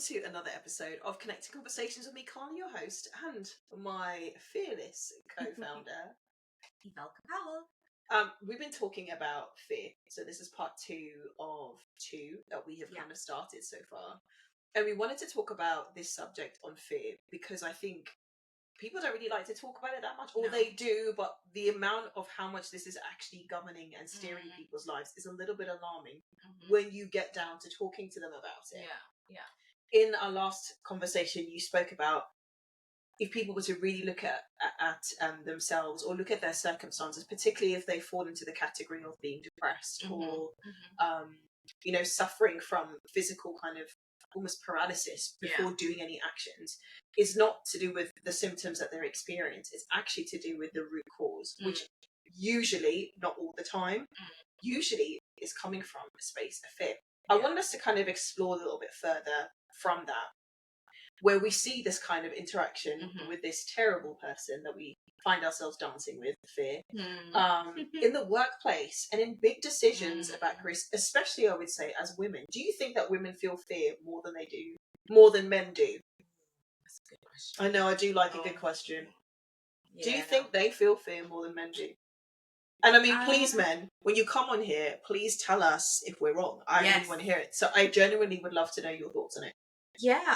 to another episode of Connected Conversations with me, Carla, your host, and my fearless co-founder, Evelkah. We've been talking about fear, so this is part 2 of 2 that we have kind of started so far, and we wanted to talk about this subject on fear because I think people don't really like to talk about it that much, or they do, but the amount of how much this is actually governing and steering people's lives is a little bit alarming when you get down to talking to them about it. In our last conversation, you spoke about if people were to really look at themselves or look at their circumstances, particularly if they fall into the category of being depressed or suffering from physical kind of almost paralysis before doing any actions, is not to do with the symptoms that they're experiencing. It's actually to do with the root cause, which usually, not all the time, usually is coming from a space of fear. I want us to kind of explore a little bit further from that, where we see this kind of interaction with this terrible person that we find ourselves dancing with, fear, in the workplace and in big decisions about careers, especially I would say as women. Do you think that women feel fear more than men do? That's a good question. I know, I do like a good question. Do you think they feel fear more than men do? And I mean, please, men, when you come on here, please tell us if we're wrong. I really want to hear it. So I genuinely would love to know your thoughts on it. Yeah,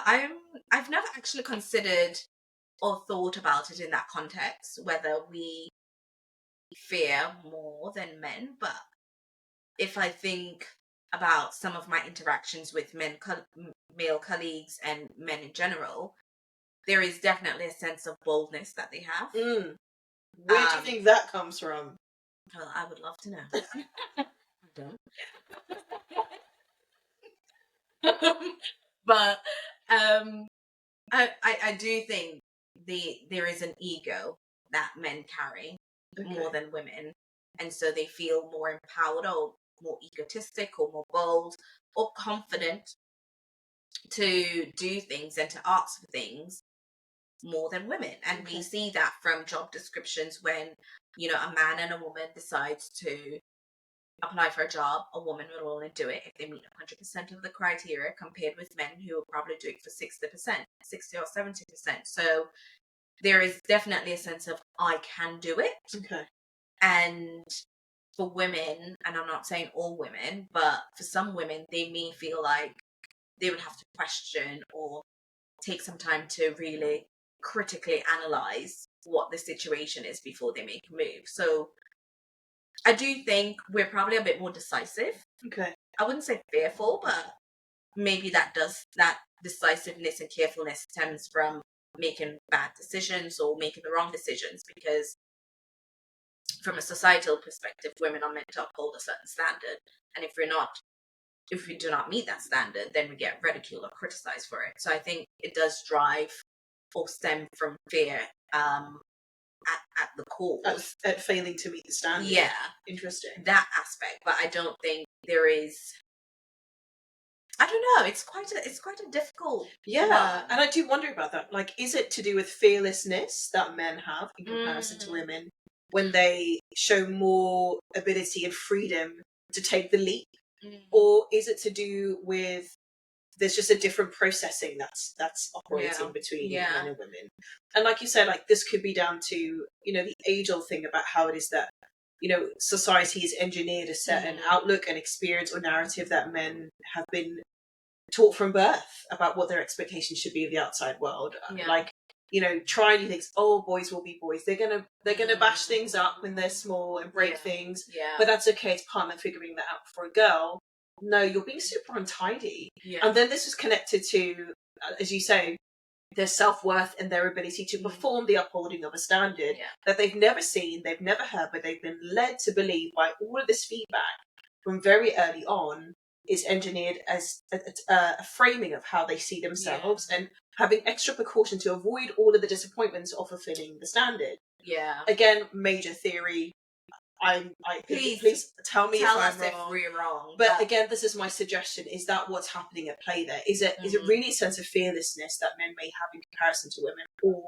I've never actually considered or thought about it in that context, whether we fear more than men. But if I think about some of my interactions with male colleagues and men in general, there is definitely a sense of boldness that they have. Where do you think that comes from? Well, I would love to know. I don't. But I do think there is an ego that men carry more than women, and so they feel more empowered or more egotistic or more bold or confident to do things and to ask for things more than women. And we see that from job descriptions when, a man and a woman decides to apply for a job, a woman will only do it if they meet 100% of the criteria, compared with men who will probably do it for 60% or 70%. So there is definitely a sense of, I can do it. Okay. And for women, and I'm not saying all women, but for some women, they may feel like they would have to question or take some time to really critically analyze what the situation is before they make a move. So I do think we're probably a bit more decisive. Okay. I wouldn't say fearful, but maybe that decisiveness and carefulness stems from making bad decisions or making the wrong decisions, because from a societal perspective, women are meant to uphold a certain standard. And if we do not meet that standard, then we get ridiculed or criticized for it. So I think it does drive or stem from fear at the core. At failing to meet the standard. Yeah. Interesting. That aspect. But I don't think there is, I don't know, it's quite a difficult one. And I do wonder about that. Like, is it to do with fearlessness that men have in comparison to women when they show more ability and freedom to take the leap? Or is it to do with there's just a different processing that's operating between men and women? And like you said, like, this could be down to, the age-old thing about how it is that, society has engineered a certain outlook and experience or narrative that men have been taught from birth about what their expectations should be of the outside world. Like, try new things. Oh, boys will be boys. They're gonna bash things up when they're small and break things. But that's okay. It's part of figuring that out. For a girl, no, you're being super untidy. And then this was connected to, as you say, their self-worth and their ability to perform the upholding of a standard that they've never seen, they've never heard, but they've been led to believe by all of this feedback from very early on is engineered as a framing of how they see themselves and having extra precaution to avoid all of the disappointments of fulfilling the standard. Again, major theory. Please tell me if I'm wrong. If we're wrong. But again, this is my suggestion. Is that what's happening at play there? Is it really a sense of fearlessness that men may have in comparison to women? Or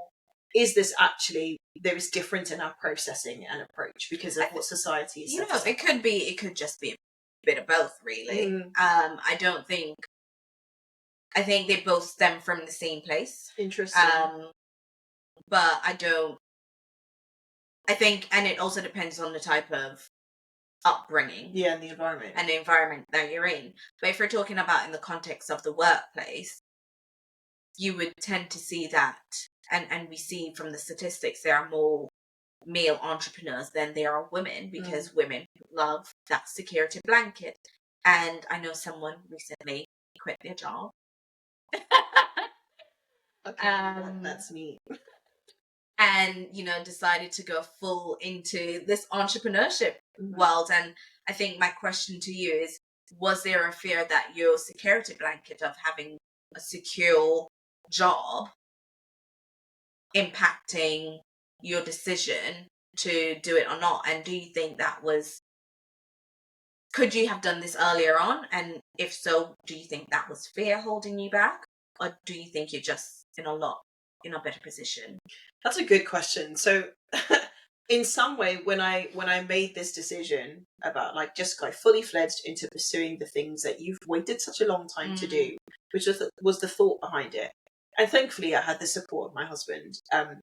is this actually, there is difference in our processing and approach because of what society is? It could just be a bit of both, really. I don't think I think they both stem from the same place. Interesting. But I think, and it also depends on the type of upbringing. Yeah, and the environment. And the environment that you're in. But if we're talking about in the context of the workplace, you would tend to see that, and we see from the statistics, there are more male entrepreneurs than there are women, because women love that security blanket. And I know someone recently quit their job. Okay, that's neat. And, decided to go full into this entrepreneurship world. And I think my question to you is, was there a fear that your security blanket of having a secure job impacting your decision to do it or not? And do you think could you have done this earlier on? And if so, do you think that was fear holding you back? Or do you think you're just in a better position? That's a good question. So in some way, when I made this decision about just go fully fledged into pursuing the things that you've waited such a long time to do, which was the thought behind it. And thankfully I had the support of my husband. And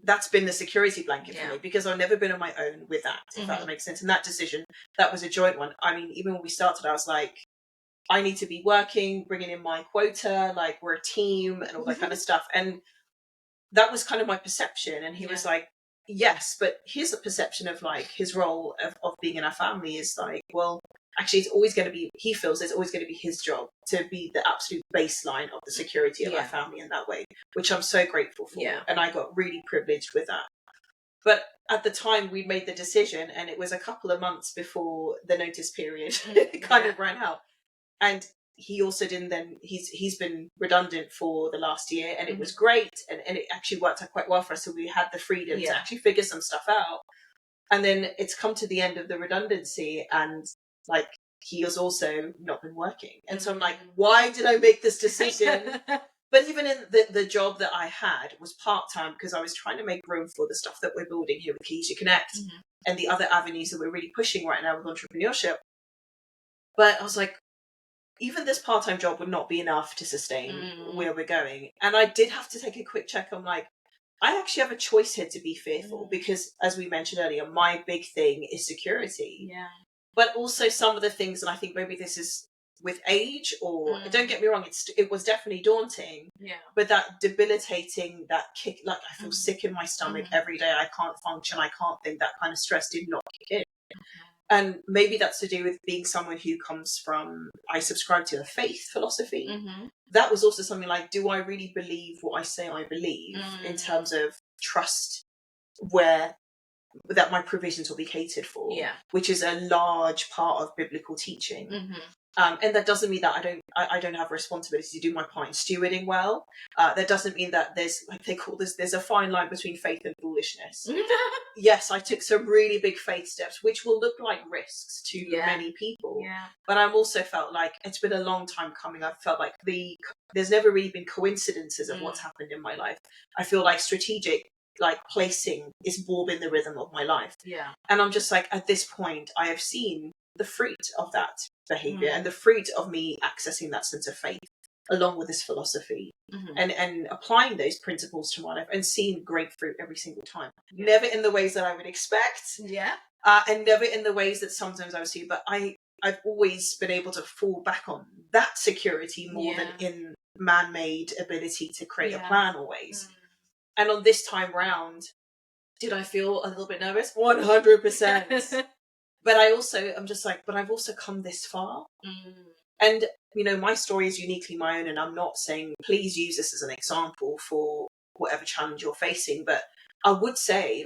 that's been the security blanket for me, because I've never been on my own with that, if that makes sense. And that decision, that was a joint one. I mean, even when we started, I was like, I need to be working, bringing in my quota, we're a team and all that kind of stuff. And that was kind of my perception. And he was like, yes, but his perception of his role of being in our family is well, actually it's always going to be, he feels it's always going to be his job to be the absolute baseline of the security of our family in that way, which I'm so grateful for. And I got really privileged with that. But at the time we made the decision, and it was a couple of months before the notice period kind of ran out. And he also didn't then, he's been redundant for the last year, and it was great, and it actually worked out quite well for us, so we had the freedom to actually figure some stuff out. And then it's come to the end of the redundancy, and he has also not been working, and so I'm like, why did I make this decision? But even in the job that I had was part-time, because I was trying to make room for the stuff that we're building here with Cohesia Connect and the other avenues that we're really pushing right now with entrepreneurship. But I was like, even this part-time job would not be enough to sustain where we're going. And I did have to take a quick check. I'm like, I actually have a choice here to be fearful, because as we mentioned earlier, my big thing is security. Yeah. But also some of the things, and I think maybe this is with age, or don't get me wrong, it was definitely daunting. Yeah. But that debilitating, that kick, I feel sick in my stomach every day. I can't function. I can't think. That kind of stress did not kick in. And maybe that's to do with being someone who comes from, I subscribe to a faith philosophy. That was also something do I really believe what I say I believe in terms of trust, that my provisions will be catered for, which is a large part of biblical teaching. And that doesn't mean that I don't have a responsibility to do my part in stewarding well. That doesn't mean that there's, they call this, there's a fine line between faith and foolishness. Yes, I took some really big faith steps, which will look like risks to many people. Yeah. But I've also felt like it's been a long time coming. I've felt like there's never really been coincidences of what's happened in my life. I feel like strategic placing is more been the rhythm of my life. Yeah. And I'm just at this point, I have seen the fruit of that behavior and the fruit of me accessing that sense of faith along with this philosophy and applying those principles to my life and seeing great fruit every single time. Yeah. Never in the ways that I would expect. Yeah. And never in the ways that sometimes I would see, but I've always been able to fall back on that security more than in man-made ability to create a plan always. And on this time round, did I feel a little bit nervous? 100%. But I'm just but I've also come this far. And, my story is uniquely my own, and I'm not saying please use this as an example for whatever challenge you're facing. But I would say,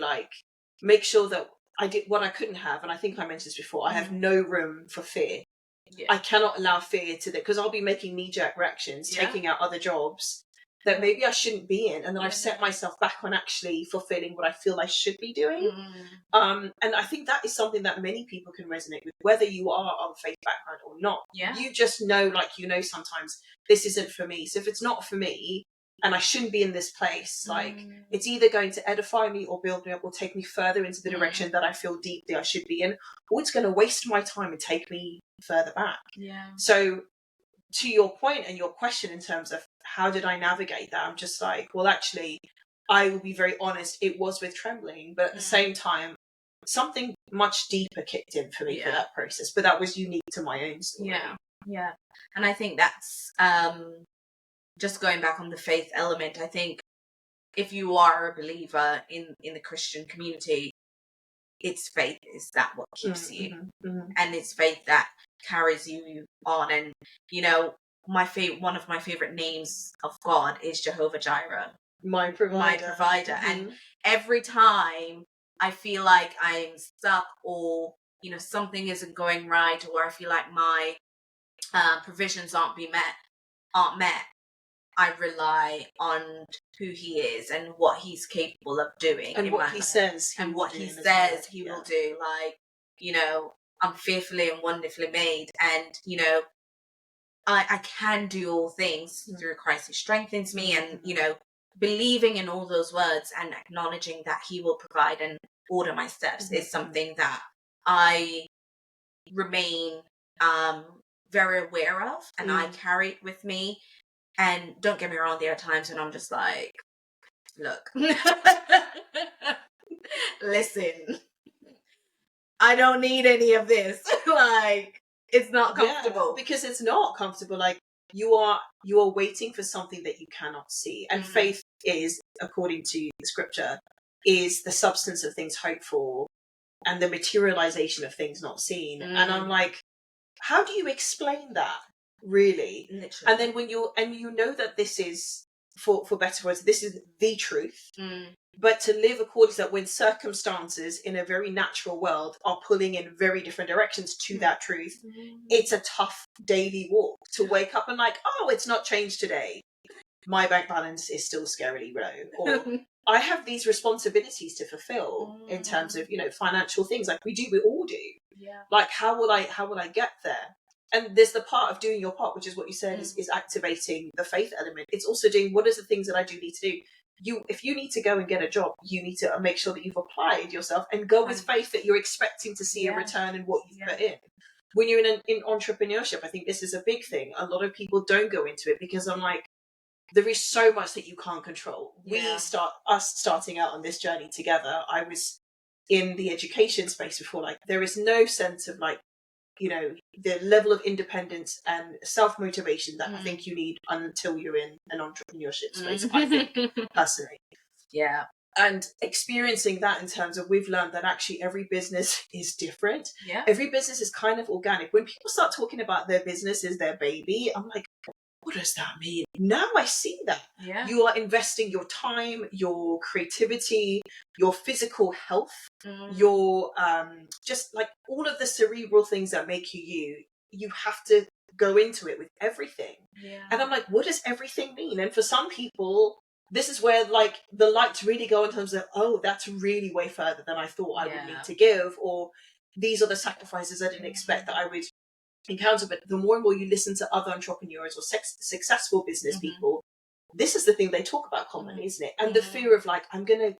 make sure that I did what I couldn't have. And I think I mentioned this before. I have no room for fear. Yeah. I cannot allow fear because I'll be making knee-jerk reactions, taking out other jobs that maybe I shouldn't be in, and then I've set myself back on actually fulfilling what I feel I should be doing. And I think that is something that many people can resonate with, whether you are of a faith background or not. Yeah. You just know, sometimes this isn't for me. So if it's not for me, and I shouldn't be in this place, it's either going to edify me or build me up or take me further into the direction that I feel deeply I should be in, or it's going to waste my time and take me further back. Yeah. So to your point and your question in terms of how did I navigate that, I'm just like, well, actually, I will be very honest, it was with trembling, but at the same time, something much deeper kicked in for me for that process. But that was unique to my own story. Yeah. And I think that's just going back on the faith element. I think if you are a believer in the Christian community, it's faith is that what keeps you, and it's faith that carries you on. And you know, one of my favorite names of God is Jehovah Jireh, my provider. And every time I feel like I'm stuck, or you know, something isn't going right, or I feel like my provisions aren't met, I rely on who he is and what he's capable of doing, and what he says he will do. Like, you know, I'm fearfully and wonderfully made, and you know, I can do all things through Christ who strengthens me, and you know, believing in all those words and acknowledging that he will provide and order my steps is something that I remain very aware of, and I carry it with me. And don't get me wrong, there are times when I'm just like, look, listen, I don't need any of this. Like, it's not comfortable. Because it's not comfortable. Like, you are waiting for something that you cannot see. And faith is, according to the scripture, is the substance of things hoped for and the materialization of things not seen. And I'm like, how do you explain that? Really? Literally. And then when you know that this is, for better words, this is the truth, but to live according to that when circumstances in a very natural world are pulling in very different directions to that truth, it's a tough daily walk to wake up and like, oh, it's not changed today. My bank balance is still scarily low, or I have these responsibilities to fulfill in terms of, you know, financial things. Like we all do. Yeah. Like how will I get there? And there's the part of doing your part, which is what you said is activating the faith element. It's also doing what is the things that I do need to do. If you need to go and get a job, you need to make sure that you've applied yourself and go with faith that you're expecting to see a return in what you've put in. When you're in entrepreneurship, I think this is a big thing. A lot of people don't go into it because I'm like, there is so much that you can't control. Us starting out on this journey together, I was in the education space before. Like, there is no sense of like, you know, the level of independence and self-motivation that I think you need until you're in an entrepreneurship space, I think, personally. Yeah. And experiencing that in terms of, we've learned that actually every business is different. Yeah. Every business is kind of organic. When people start talking about their business as their baby, I'm like, what does that mean? Now I see that. Yeah. You are investing your time, your creativity, your physical health, your just like all of the cerebral things that make you. You have to go into it with everything. Yeah. And I'm like, what does everything mean? And for some people, this is where like the lights really go in terms of, oh, that's really way further than I thought I would need to give, or these are the sacrifices I didn't expect that I would encounter. But the more and more you listen to other entrepreneurs or successful business people, this is the thing they talk about commonly, isn't it? And the fear of like, I'm gonna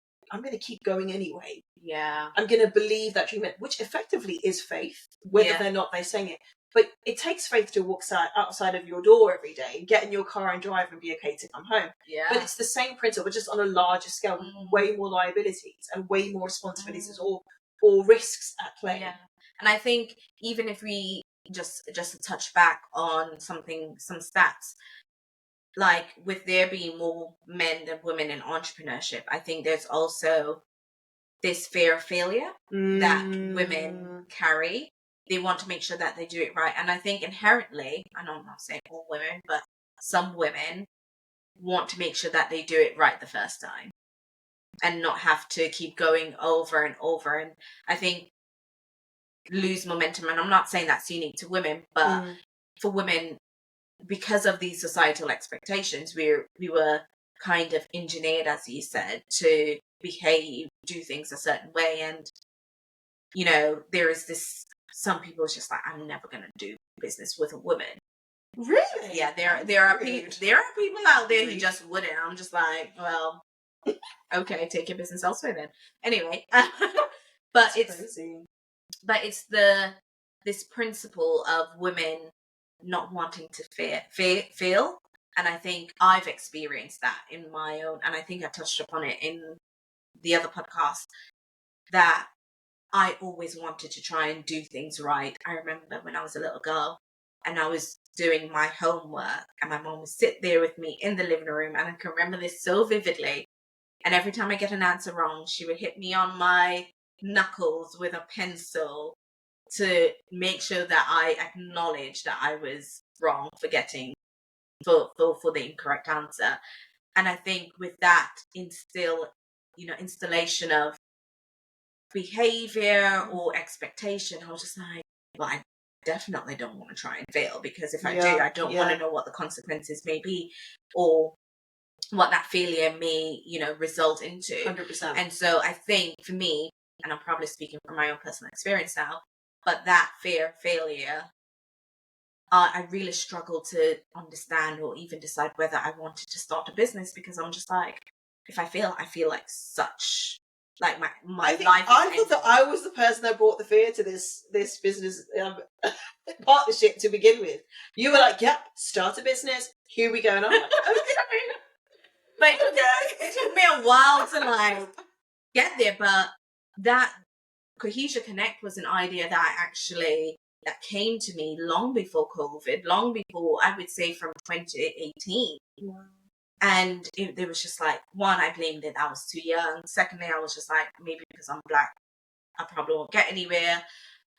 keep going anyway. Yeah, I'm gonna believe that dream, which effectively is faith, whether they're not they're saying it. But it takes faith to walk outside of your door every day, get in your car and drive and be okay to come home. Yeah. But it's the same principle, but just on a larger scale, with way more liabilities and way more responsibilities or risks at play. Yeah. And I think even if we just to touch back on some stats, like with there being more men than women in entrepreneurship, I think there's also this fear of failure that women carry. They want to make sure that they do it right. And I think inherently, I know I'm not saying all women, but some women want to make sure that they do it right the first time and not have to keep going over and over. And I think lose momentum. And I'm not saying that's unique to women, but for women, because of these societal expectations, we were kind of engineered, as you said, to behave, do things a certain way. And, you know, there is this, some people are just like, I'm never going to do business with a woman. Really? Yeah, there are people out there who just wouldn't. I'm just like, well, okay, take your business elsewhere then. Anyway, but it's crazy. But it's this principle of women not wanting to feel. And I think I've experienced that in my own, and I think I touched upon it in the other podcast, that I always wanted to try and do things right. I remember when I was a little girl and I was doing my homework and my mom would sit there with me in the living room, and I can remember this so vividly. And every time I get an answer wrong, she would hit me on my knuckles with a pencil to make sure that I acknowledge that I was wrong for getting for the incorrect answer. And I think with that installation of behavior or expectation, I was just like, well, I definitely don't want to try and fail, because if I do, I don't want to know what the consequences may be or what that failure may, result into. 100%. And so I think for me, and I'm probably speaking from my own personal experience now, but that fear of failure, I really struggled to understand or even decide whether I wanted to start a business, because I'm just like, if I fail, I feel like such, like my life. I thought that I was the person that brought the fear to this business partnership to begin with. You were like, "Yep, start a business. Here we go." And I'm like, "Okay." But it took me a while to like get there. But that Cohesia Connect was an idea that came to me long before COVID, long before, I would say, from 2018. Wow. And it was just like, one, I blamed it, I was too young. Secondly, I was just like, maybe because I'm Black, I probably won't get anywhere.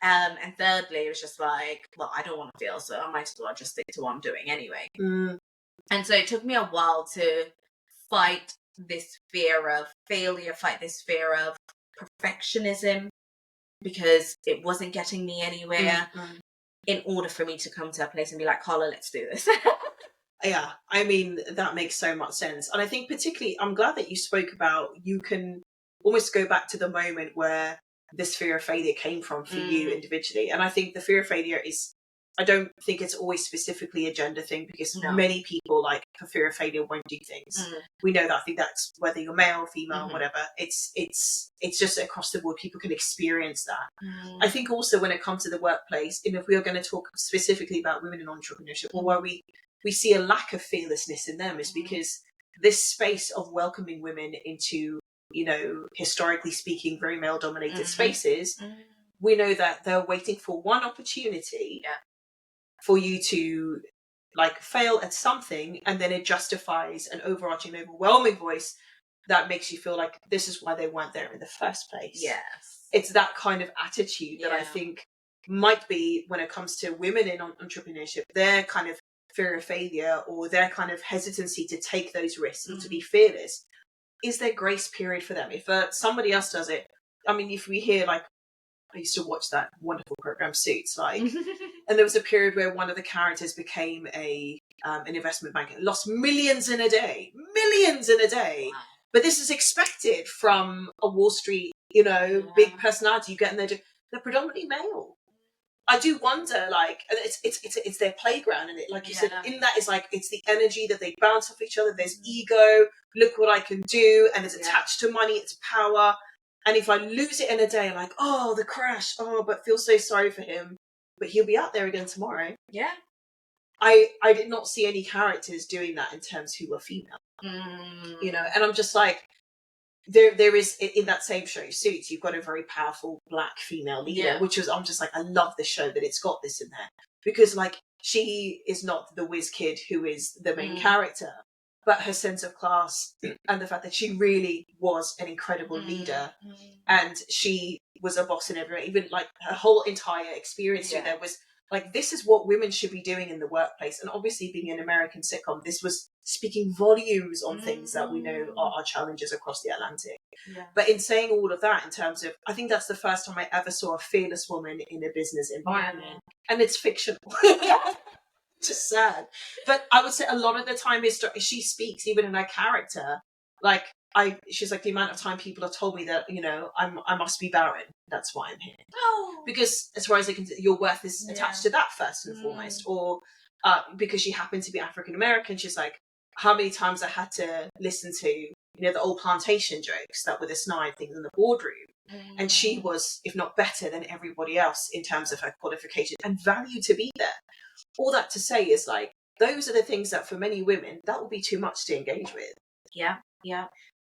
And thirdly, it was just like, well, I don't want to fail, so I might as well just stick to what I'm doing anyway. And so it took me a while to fight this fear of failure, fight this fear of perfectionism, because it wasn't getting me anywhere, in order for me to come to a place and be like, Carla, let's do this. Yeah, I mean, that makes so much sense. And I think particularly, I'm glad that you spoke about, you can almost go back to the moment where this fear of failure came from for you individually. And I think the fear of failure is, I don't think it's always specifically a gender thing, because many people, like, for fear of failure, won't do things. We know that. I think that's whether you're male, female, whatever. It's just across the board. People can experience that. I think also when it comes to the workplace, if we are going to talk specifically about women in entrepreneurship, or where we see a lack of fearlessness in them, is because this space of welcoming women into, historically speaking, very male dominated spaces, we know that they're waiting for one opportunity for you to like fail at something, and then it justifies an overarching, overwhelming voice that makes you feel like this is why they weren't there in the first place. Yes. It's that kind of attitude that I think might be, when it comes to women in entrepreneurship, their kind of fear of failure, or their kind of hesitancy to take those risks or to be fearless, is there grace period for them. If somebody else does it, I mean, if we hear, like, I used to watch that wonderful program Suits, like, and there was a period where one of the characters became an investment banker, lost millions in a day. Wow. But this is expected from a Wall Street, big personality. You get in there, they're predominantly male. I do wonder, like, and it's their playground, and it, like you said, in that is like, it's the energy that they bounce off each other. There's ego. Look what I can do, and it's attached to money. It's power. And if I lose it in a day, I'm like, oh, the crash. Oh, but feel so sorry for him. But he'll be out there again tomorrow. Yeah. I did not see any characters doing that in terms who were female. And I'm just like, there is, in that same show, Suits, you've got a very powerful Black female leader, which was, I'm just like, I love this show that it's got this in there. Because, like, she is not the whiz kid who is the main character, but her sense of class and the fact that she really was an incredible leader, and she was a boss in everywhere. Even, like, her whole entire experience there was like, this is what women should be doing in the workplace. And obviously, being an American sitcom, this was speaking volumes on things that we know are challenges across the Atlantic. But in saying all of that, in terms of, I think that's the first time I ever saw a fearless woman in a business environment, and it's fictional. Just sad. But I would say a lot of the time she speaks, even in her character, like, she's like, the amount of time people have told me that, I must be barren. That's why I'm here. Oh. Because as far as your worth is attached to that first and foremost. Or because she happened to be African American, she's like, how many times I had to listen to, the old plantation jokes that were the snide things in the boardroom. And she was, if not better than everybody else in terms of her qualification and value to be there. all that to say is like, those are the things that for many women, that will be too much to engage with. Yeah.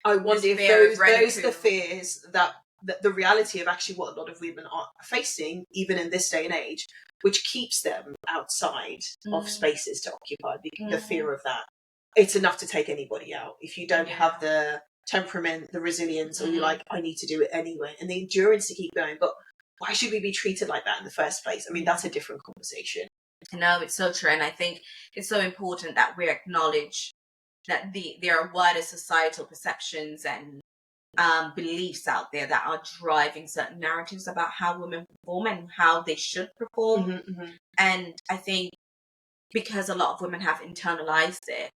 I wonder if those are the fears that the reality of actually what a lot of women are facing, even in this day and age, which keeps them outside of spaces to occupy, the fear of that. It's enough to take anybody out. If you don't have the temperament, the resilience, or you're like, I need to do it anyway, and the endurance to keep going. But why should we be treated like that in the first place? I mean, that's a different conversation. No, it's so true. And I think it's so important that we acknowledge that there are wider societal perceptions and beliefs out there that are driving certain narratives about how women perform and how they should perform. And I think because a lot of women have internalized it,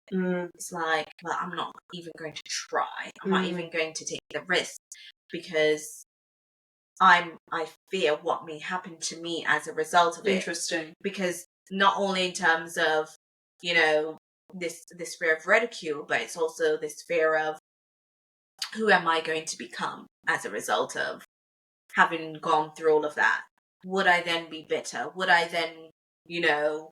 it's like, well, I'm not even going to try. I'm not even going to take the risk because I fear what may happen to me as a result of it. Interesting. Because not only in terms of, you know, this fear of ridicule, but it's also this fear of who am I going to become as a result of having gone through all of that? Would I then be bitter? Would I then, you know,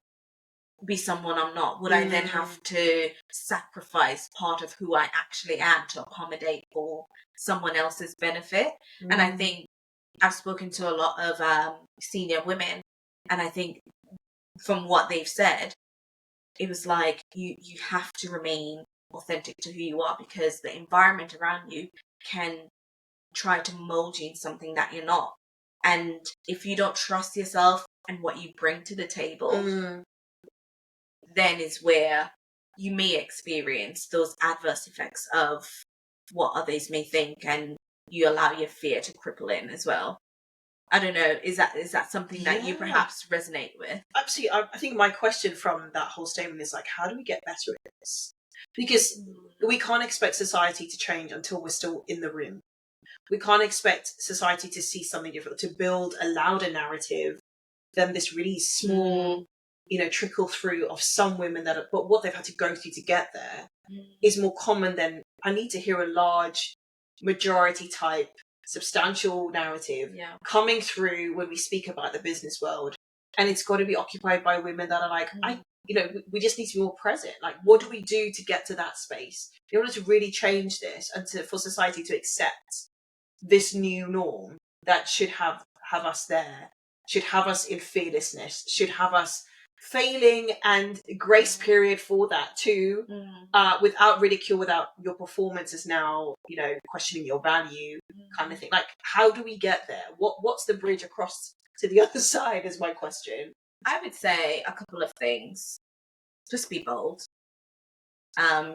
be someone I'm not? Would I then have to sacrifice part of who I actually am to accommodate for someone else's benefit? And I think I've spoken to a lot of senior women, and I think from what they've said, it was like you have to remain authentic to who you are, because the environment around you can try to mold you in something that you're not. And if you don't trust yourself and what you bring to the table, then is where you may experience those adverse effects of what others may think, and you allow your fear to cripple in as well. I don't know, is that something that you perhaps resonate with? Absolutely. I think my question from that whole statement is like, how do we get better at this? Because we can't expect society to change until we're still in the room. We can't expect society to see something different, to build a louder narrative than this really small, trickle through of some women but what they've had to go through to get there is more common than I need to hear a large majority type substantial narrative coming through when we speak about the business world, and it's got to be occupied by women that are like, we just need to be more present. Like, what do we do to get to that space in order to really change this and for society to accept this new norm that should have us there, should have us in fearlessness, should have us failing and grace period for that too, without ridicule, without your performance is now, questioning your value kind of thing. Like, how do we get there? What's the bridge across to the other side is my question. I would say a couple of things. Just be bold.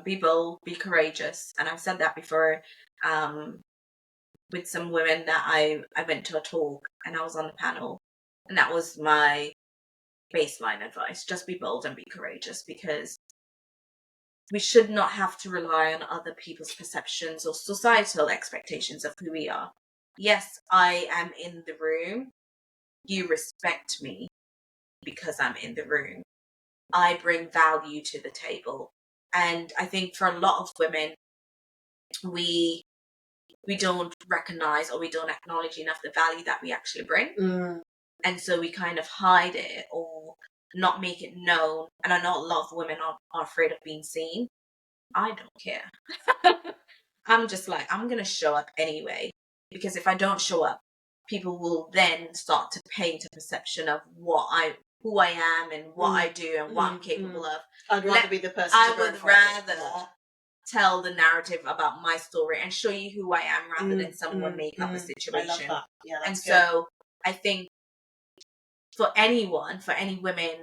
Be bold, be courageous. And I've said that before with some women that I went to a talk and I was on the panel, and that was my baseline advice. Just be bold and be courageous, because we should not have to rely on other people's perceptions or societal expectations of who we are. Yes, I am in the room. You respect me because I'm in the room. I bring value to the table. And I think for a lot of women, we don't recognize or we don't acknowledge enough the value that we actually bring. And so we kind of hide it or not make it known. And I know a lot of women are afraid of being seen. I don't care. I'm just like, I'm going to show up anyway. Because if I don't show up, people will then start to paint a perception of who I am and what I do and what I'm capable of. I'd rather be the person I would rather tell the narrative about my story and show you who I am rather than someone make up a situation. I love that. Yeah, and good. So I think for any women,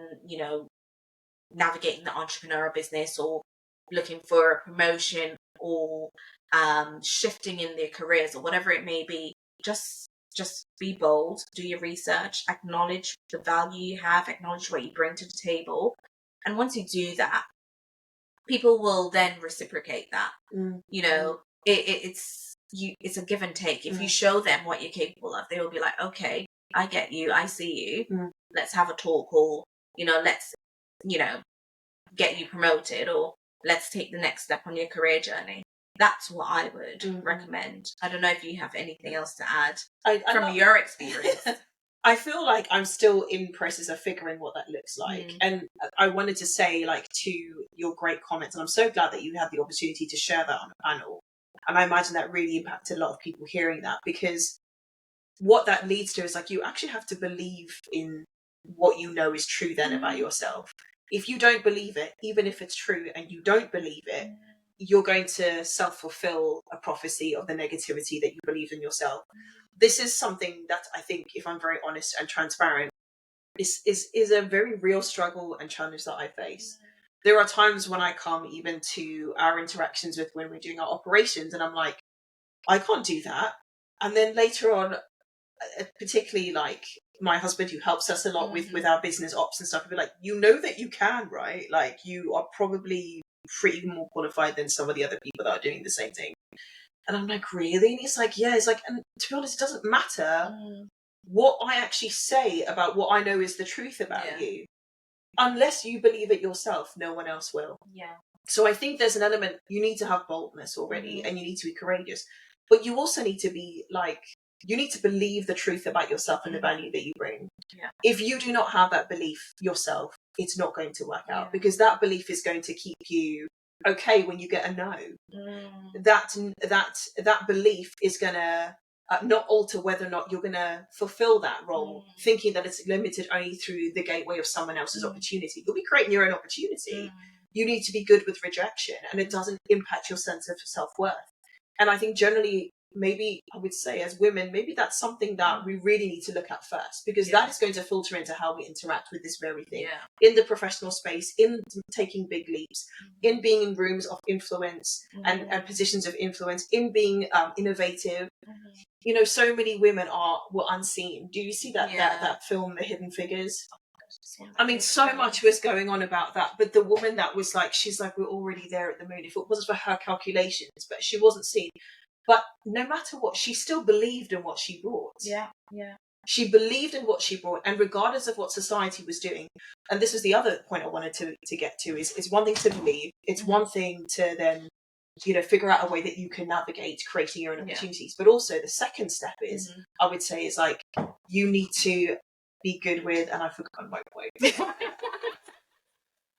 navigating the entrepreneurial business or looking for a promotion or shifting in their careers or whatever it may be, just be bold, do your research, acknowledge the value you have, acknowledge what you bring to the table. And once you do that, people will then reciprocate that. It's a give and take. If you show them what you're capable of, they will be like, okay, I get you, I see you, let's have a talk, or let's get you promoted, or let's take the next step on your career journey. That's what I would recommend. I don't know if you have anything else to add from your experience. I feel like I'm still in process of figuring what that looks like. And I wanted to say, like, to your great comments, and I'm so glad that you had the opportunity to share that on the panel. And I imagine that really impacted a lot of people hearing that, because what that leads to is, like, you actually have to believe in what you know is true then about yourself. If you don't believe it, even if it's true and you don't believe it, you're going to self-fulfill a prophecy of the negativity that you believe in yourself. This is something that I think, if I'm very honest and transparent, is a very real struggle and challenge that I face. There are times when I come even to our interactions with when we're doing our operations and I'm like, I can't do that. And then later on, particularly like my husband, who helps us a lot with our business ops and stuff, he'll be like, you know that you can, right? Like, you are probably pretty more qualified than some of the other people that are doing the same thing. And I'm like, really? And he's like, yeah. It's like, and to be honest, it doesn't matter what I actually say about what I know is the truth about you. Unless you believe it yourself, no one else will. Yeah. So I think there's an element, you need to have boldness already and you need to be courageous. But you also need to be like, you need to believe the truth about yourself and the value that you bring. Yeah. If you do not have that belief yourself, it's not going to work out, because that belief is going to keep you okay when you get a no. That belief is going to not alter whether or not you're going to fulfill that role, thinking that it's limited only through the gateway of someone else's opportunity. You'll be creating your own opportunity. You need to be good with rejection, and it doesn't impact your sense of self-worth. And I think generally, maybe I would say as women, maybe that's something that we really need to look at first, because that is going to filter into how we interact with this very thing in the professional space, in taking big leaps, in being in rooms of influence and positions of influence, in being innovative. You know, so many women were unseen. Do you see that film, The Hidden Figures? I mean, so much was going on about that, but the woman that was like, she's like, we're already there at the moon. If it wasn't for her calculations, but she wasn't seen. But no matter what, she still believed in what she brought. Yeah. She believed in what she brought, and regardless of what society was doing. And this was the other point I wanted to get to, is one thing to believe. It's one thing to then, you know, figure out a way that you can navigate creating your own opportunities. But also the second step is, I would say, is like, you need to be good with, and I've forgotten my point.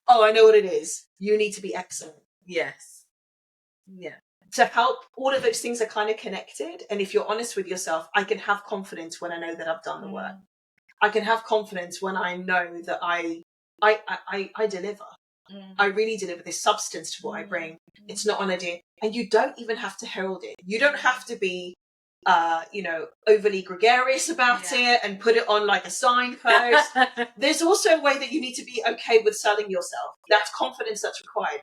Oh, I know what it is. You need to be excellent. Yes. Yeah. To help, all of those things are kind of connected. And if you're honest with yourself, I can have confidence when I know that I've done the work. I can have confidence when I know that I deliver. I really deliver this substance to what I bring. It's not an idea. And you don't even have to herald it. You don't have to be, overly gregarious about it and put it on like a signpost. There's also a way that you need to be okay with selling yourself. That's confidence that's required.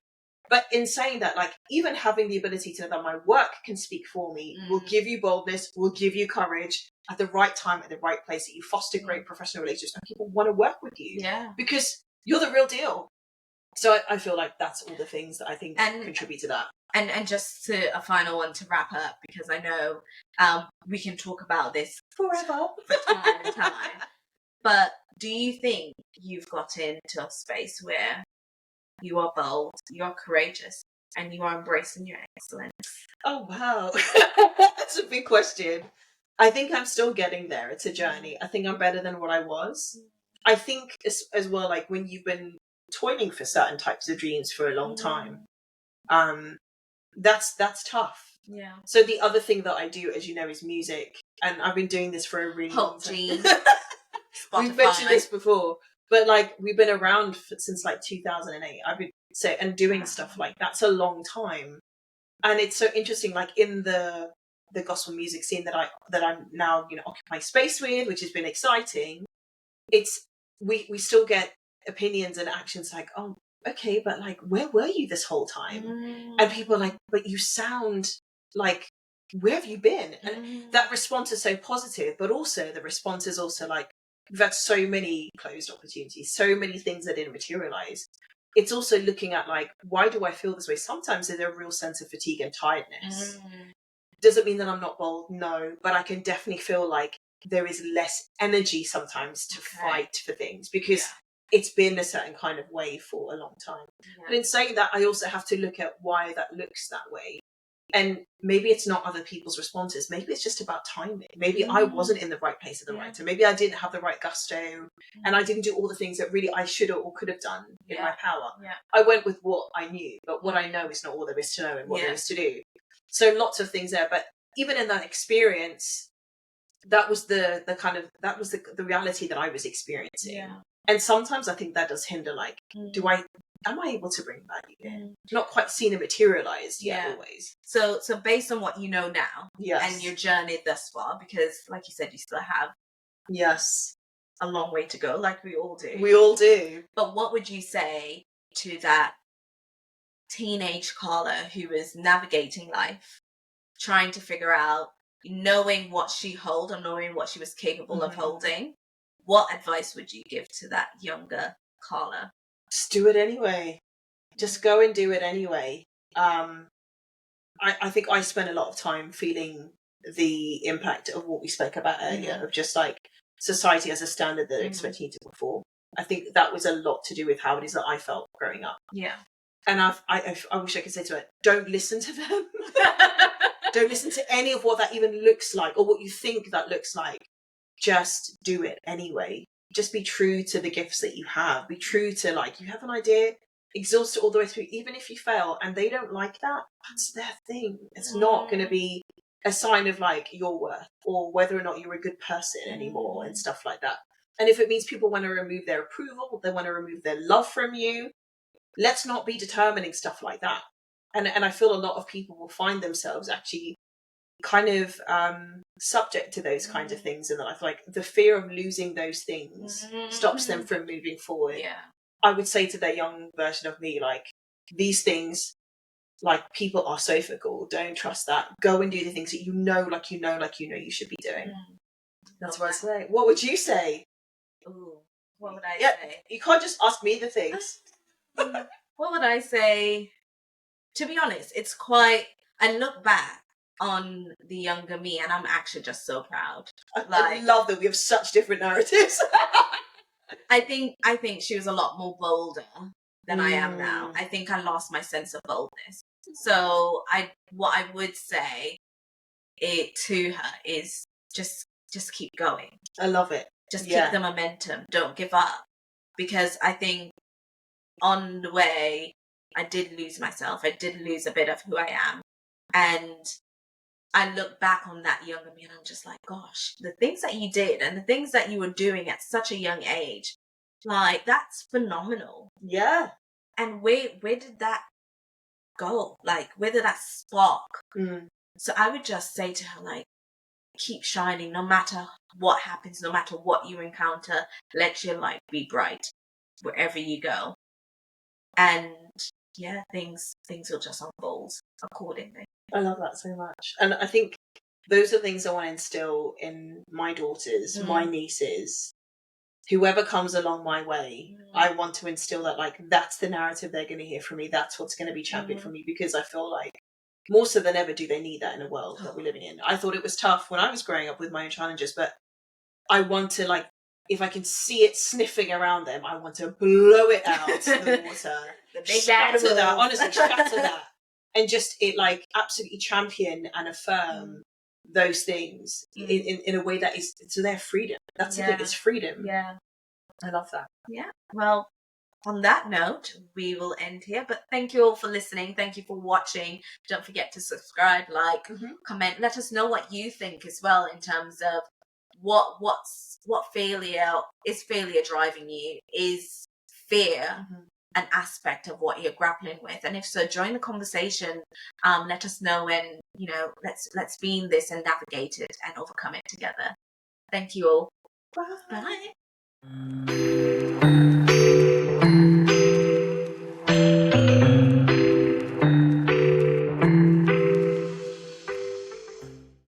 But in saying that, like, even having the ability to know that my work can speak for me will give you boldness, will give you courage at the right time, at the right place, that you foster great professional relationships and people want to work with you because you're the real deal. So I feel like that's all the things that I think contribute to that. And just to a final one to wrap up, because I know we can talk about this forever, for time and time. But do you think you've got into a space where you are bold, you are courageous, and you are embracing your excellence? Oh, wow. That's a big question. I think I'm still getting there. It's a journey. I think I'm better than what I was. I think as well, like, when you've been toiling for certain types of dreams for a long time, that's tough. Yeah. So the other thing that I do, as you know, is music. And I've been doing this for a really long time. We've mentioned this before. But like, we've been around since like 2008. I've been doing stuff like that's a long time, and it's so interesting. Like, in the gospel music scene that I'm now, you know, occupying space with, which has been exciting. It's we still get opinions and actions like, oh, okay, but like, where were you this whole time? And people are like, but you sound like, where have you been? And that response is so positive, but also the response is also like, we've had so many closed opportunities, so many things that didn't materialize. It's also looking at like, why do I feel this way? Sometimes there's a real sense of fatigue and tiredness. Doesn't mean that I'm not bold, no, but I can definitely feel like there is less energy sometimes to fight for things, because it's been a certain kind of way for a long time. But in saying that, I also have to look at why that looks that way. And maybe it's not other people's responses. Maybe it's just about timing. Maybe I wasn't in the right place at the right time. Maybe I didn't have the right gusto, and I didn't do all the things that really I should have or could have done in my power. I went with what I knew, but what I know is not all there is to know and what there is to do. So lots of things there. But even in that experience, that was the reality that I was experiencing. And sometimes I think that does hinder, like, am I able to bring value in? Not quite seen it materialized yet always. So based on what you know now and your journey thus far, because like you said, you still have a long way to go, like we all do. We all do. But what would you say to that teenage Carla who is navigating life, trying to figure out, knowing what she held and knowing what she was capable of holding? What advice would you give to that younger Carla? Just do it anyway. Just go and do it anyway. I think I spent a lot of time feeling the impact of what we spoke about earlier, of just like society as a standard that expects you to perform. I think that was a lot to do with how it is that I felt growing up. Yeah. And I wish I could say to her, don't listen to them. Don't listen to any of what that even looks like or what you think that looks like. Just do it anyway. Just be true to the gifts that you have. Be true to, like, you have an idea, exhaust it all the way through. Even if you fail and they don't like that, that's their thing. It's not going to be a sign of, like, your worth or whether or not you're a good person anymore and stuff like that. And if it means people want to remove their approval, they want to remove their love from you, let's not be determining stuff like that. And I feel a lot of people will find themselves actually kind of subject to those kinds of things in their life. Like the fear of losing those things stops them from moving forward. I would say to their young version of me, like, these things, like, people are so fickle. Don't trust that. Go and do the things that you know you should be doing. That's what I say. What would you say? Ooh, what would I say? You can't just ask me the things. What would I say? To be honest, it's quite, I look back on the younger me and I'm actually just so proud. I love that we have such different narratives. I think she was a lot more bolder than I am now. I think I lost my sense of boldness. So what I would say to her is just keep going. I love it. Just keep the momentum. Don't give up. Because I think on the way, I did lose myself. I did lose a bit of who I am. And I look back on that younger me and I'm just like, gosh, the things that you did and the things that you were doing at such a young age, like, that's phenomenal. Yeah. And where did that go? Like, where did that spark? So I would just say to her, like, keep shining no matter what happens, no matter what you encounter. Let your light be bright wherever you go. And things will just unfold accordingly. I love that so much. And I think those are things I want to instill in my daughters, my nieces, whoever comes along my way. I want to instill that, like, that's the narrative they're going to hear from me. That's what's going to be championed from me, because I feel like more so than ever do they need that in a world that we're living in. I thought it was tough when I was growing up with my own challenges, but I want to, like, if I can see it sniffing around them, I want to blow it out the water. Shatter that, honestly, shatter that. And just absolutely champion and affirm those things in a way that is to their freedom. That's the thing, it's freedom. Yeah. I love that. Yeah. Well, on that note, we will end here. But thank you all for listening. Thank you for watching. Don't forget to subscribe, like, comment. Let us know what you think as well in terms of what failure driving you? Is fear an aspect of what you're grappling with? And if so, join the conversation. Let us know, and let's be in this and navigate it and overcome it together. Thank you all. Bye. Bye.